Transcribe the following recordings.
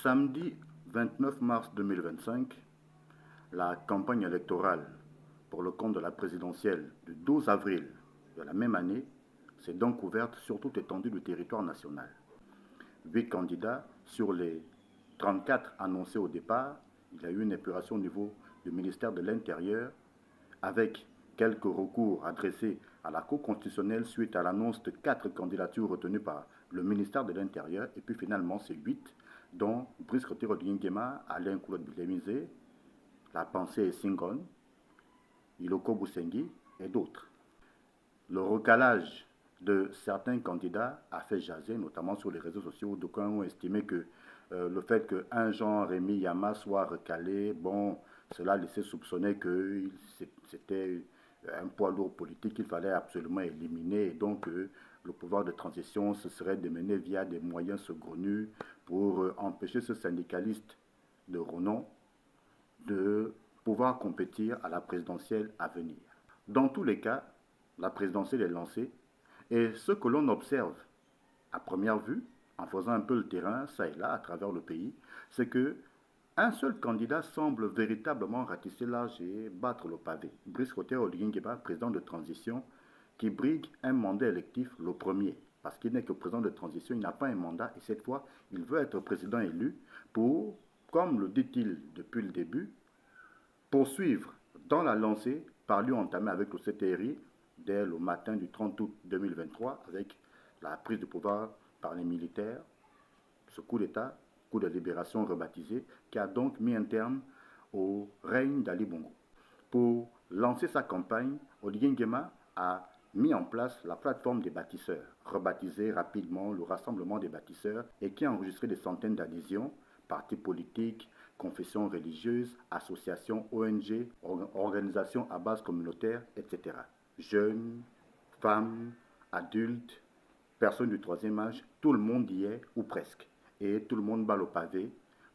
Samedi 29 mars 2025, la campagne électorale pour le compte de la présidentielle du 12 avril de la même année s'est donc ouverte sur toute l'étendue du territoire national. 8 candidats sur les 34 annoncés au départ. Il y a eu une épuration au niveau du ministère de l'Intérieur avec quelques recours adressés à la Cour constitutionnelle suite à l'annonce de 4 candidatures retenues par le ministère de l'Intérieur. Et puis finalement, c'est 8, dont Brice Clotaire Oligui-Nguema, Alain Koulot-Bilemizé, La Pensée et Singon, Iloko Boussengi et d'autres. Le recalage de certains candidats a fait jaser, notamment sur les réseaux sociaux. D'aucuns ont estimé que le fait qu'un Jean-Rémy Yama soit recalé, bon, cela laissait soupçonner que c'était un poids lourd politique qu'il fallait absolument éliminer, et donc le pouvoir de transition se serait démené via des moyens saugrenus pour empêcher ce syndicaliste de renom de pouvoir compétir à la présidentielle à venir. Dans tous les cas, la présidentielle est lancée, et ce que l'on observe à première vue, en faisant un peu le terrain, ça et là, à travers le pays, c'est que un seul candidat semble véritablement ratisser large et battre le pavé. Brice Clotaire Oligui-Nguema, président de transition, qui brigue un mandat électif, le premier, parce qu'il n'est que président de transition, il n'a pas un mandat, et cette fois, il veut être président élu pour, comme le dit-il depuis le début, poursuivre dans la lancée par lui entamée avec le CTRI dès le matin du 30 août 2023 avec la prise de pouvoir par les militaires, ce coup d'État, coup de libération rebaptisé, qui a donc mis un terme au règne d'Ali Bongo. Pour lancer sa campagne, Oligui Nguema a mis en place la plateforme des bâtisseurs, rebaptisée rapidement le Rassemblement des bâtisseurs, et qui a enregistré des centaines d'adhésions, partis politiques, confessions religieuses, associations, ONG, organisations à base communautaire, etc. Jeunes, femmes, adultes, personnes du troisième âge, tout le monde y est, ou presque. Et tout le monde bat le pavé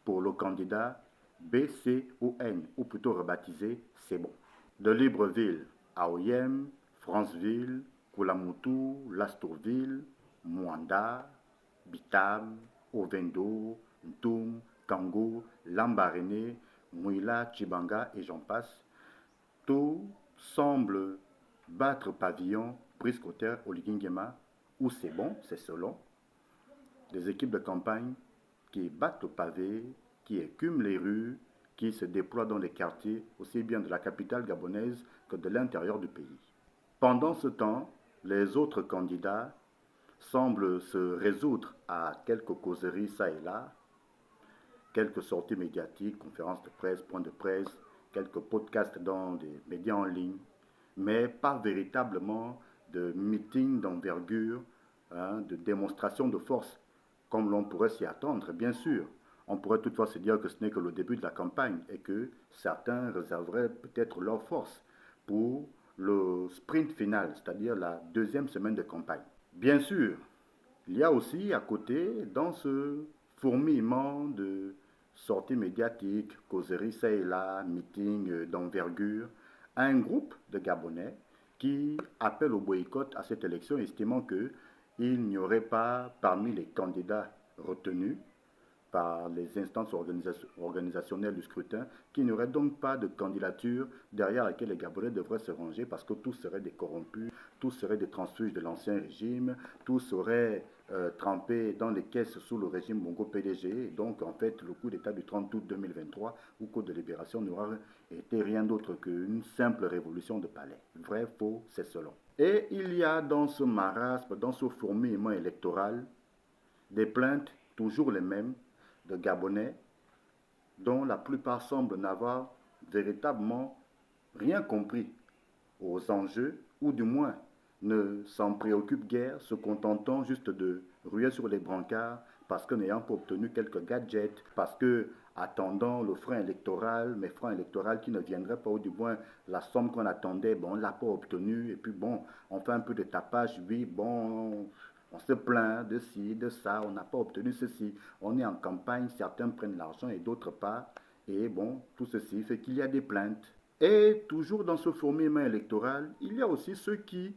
pour le candidat BCON, ou plutôt rebaptisé C'est bon. De Libreville à Oyem, Franceville, Koulamoutou, Lastourville, Mwanda, Bitam, Ovendo, Ntoum, Kango, Lambaréné, Mouila, Chibanga et j'en passe, tout semble battre pavillon, Brice Clotaire Oligui Nguema, où c'est bon, c'est selon. Des équipes de campagne qui battent le pavé, qui écument les rues, qui se déploient dans les quartiers, aussi bien de la capitale gabonaise que de l'intérieur du pays. Pendant ce temps, les autres candidats semblent se résoudre à quelques causeries ça et là, quelques sorties médiatiques, conférences de presse, points de presse, quelques podcasts dans des médias en ligne, mais pas véritablement de meetings d'envergure, de démonstration de force, comme l'on pourrait s'y attendre, bien sûr. On pourrait toutefois se dire que ce n'est que le début de la campagne et que certains réserveraient peut-être leur force pour le sprint final, c'est-à-dire la deuxième semaine de campagne. Bien sûr, il y a aussi à côté, dans ce fourmillement de sorties médiatiques, causeries ça et là, meetings d'envergure, un groupe de Gabonais qui appelle au boycott à cette élection, estimant qu'il n'y aurait pas parmi les candidats retenus par les instances organisationnelles du scrutin, qu'il n'y aurait donc pas de candidature derrière laquelle les Gabonais devraient se ranger parce que tous seraient des corrompus, tous seraient des transfuges de l'ancien régime, tous seraient trempés dans les caisses sous le régime Bongo PDG. Et donc en fait, le coup d'État du 30 août 2023 ou coup de libération n'aura été rien d'autre qu'une simple révolution de palais. Vrai, faux, c'est selon. Et il y a dans ce marasme, dans ce fourmillement électoral, des plaintes, toujours les mêmes, de Gabonais, dont la plupart semblent n'avoir véritablement rien compris aux enjeux, ou du moins ne s'en préoccupent guère, se contentant juste de ruer sur les brancards parce que n'ayant pas obtenu quelques gadgets, parce que attendant le frein électoral, mais frein électoral qui ne viendrait pas, ou du moins la somme qu'on attendait, bon, on ne l'a pas obtenu, et puis bon, on fait un peu de tapage, oui, bon, on se plaint de ci, de ça, on n'a pas obtenu ceci, on est en campagne, certains prennent l'argent et d'autres pas, et bon, tout ceci fait qu'il y a des plaintes. Et toujours dans ce fourmillement électoral, il y a aussi ceux qui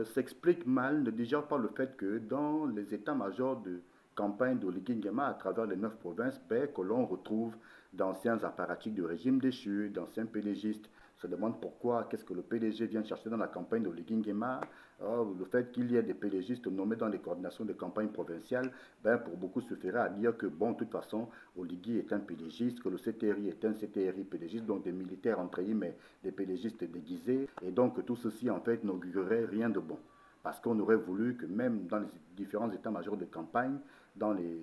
s'expliquent mal, ne digèrent pas le fait que dans les états-majors de campagne d'Oligui Nguema à travers les 9 provinces, ben, que l'on retrouve d'anciens apparatchiks du régime déchu, d'anciens PDGistes, se demande pourquoi, qu'est-ce que le PDG vient chercher dans la campagne d'Oligui Nguema. Le fait qu'il y ait des PDGistes nommés dans les coordinations de campagne provinciales, ben, pour beaucoup suffirait à dire que, bon, de toute façon, Oligui est un PDGiste, que le CTRI est un CTRI PDGiste, donc des militaires entre guillemets, des PDGistes déguisés, et donc tout ceci, en fait, n'augurerait rien de bon. Parce qu'on aurait voulu que même dans les différents états-majors de campagne, dans les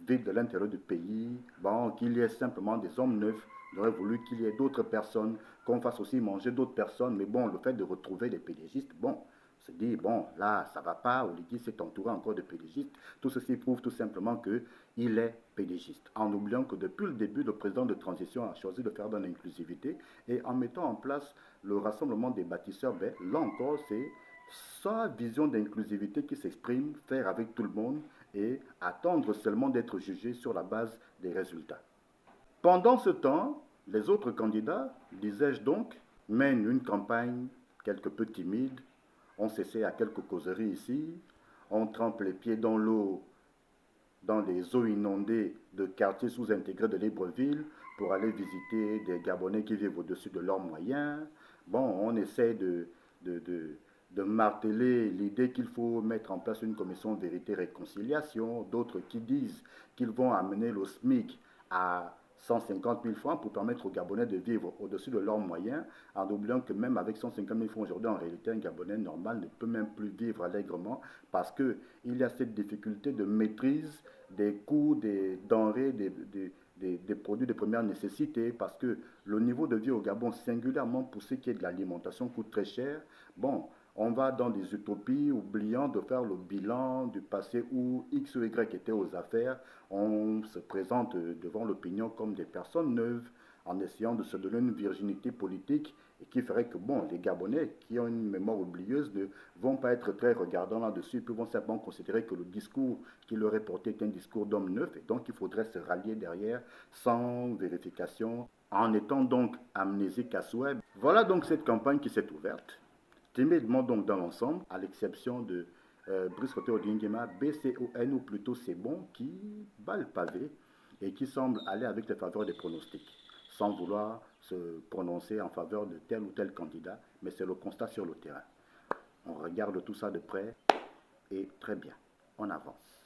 villes de l'intérieur du pays, bon, qu'il y ait simplement des hommes neufs. On aurait voulu qu'il y ait d'autres personnes, qu'on fasse aussi manger d'autres personnes. Mais bon, le fait de retrouver les pédégistes, bon, se dit, bon, là, ça va pas, Oligui s'est entouré encore de pédégistes. Tout ceci prouve tout simplement qu'il est pédégiste. En oubliant que depuis le début, le président de transition a choisi de faire de l'inclusivité et en mettant en place le rassemblement des bâtisseurs, ben, là encore, c'est sa vision d'inclusivité qui s'exprime, faire avec tout le monde et attendre seulement d'être jugé sur la base des résultats. Pendant ce temps, les autres candidats, disais-je donc, mènent une campagne quelque peu timide. On s'essaie à quelques causeries ici, on trempe les pieds dans l'eau, dans les eaux inondées de quartiers sous-intégrés de Libreville pour aller visiter des Gabonais qui vivent au-dessus de leurs moyens. Bon, on essaie de marteler l'idée qu'il faut mettre en place une commission vérité-réconciliation, d'autres qui disent qu'ils vont amener le SMIC à 150 000 francs pour permettre aux Gabonais de vivre au-dessus de leurs moyens, en oubliant que même avec 150 000 francs aujourd'hui, en réalité, un Gabonais normal ne peut même plus vivre allègrement parce qu'il y a cette difficulté de maîtrise des coûts, des denrées, des produits de première nécessité, parce que le niveau de vie au Gabon, singulièrement pour ce qui est de l'alimentation, coûte très cher. Bon, on va dans des utopies, oubliant de faire le bilan du passé où X ou Y était aux affaires. On se présente devant l'opinion comme des personnes neuves, en essayant de se donner une virginité politique et qui ferait que, bon, les Gabonais qui ont une mémoire oublieuse ne vont pas être très regardants là-dessus, puis vont simplement considérer que le discours qui leur est porté est un discours d'homme neuf, et donc il faudrait se rallier derrière sans vérification, en étant donc amnésique à souhait. Voilà donc cette campagne qui s'est ouverte. Timidement donc dans l'ensemble, à l'exception de Brice Oligui Nguema, BCON ou plutôt C'est Bon, qui bat le pavé et qui semble aller avec les faveurs des pronostics, sans vouloir se prononcer en faveur de tel ou tel candidat, mais c'est le constat sur le terrain. On regarde tout ça de près et très bien, on avance.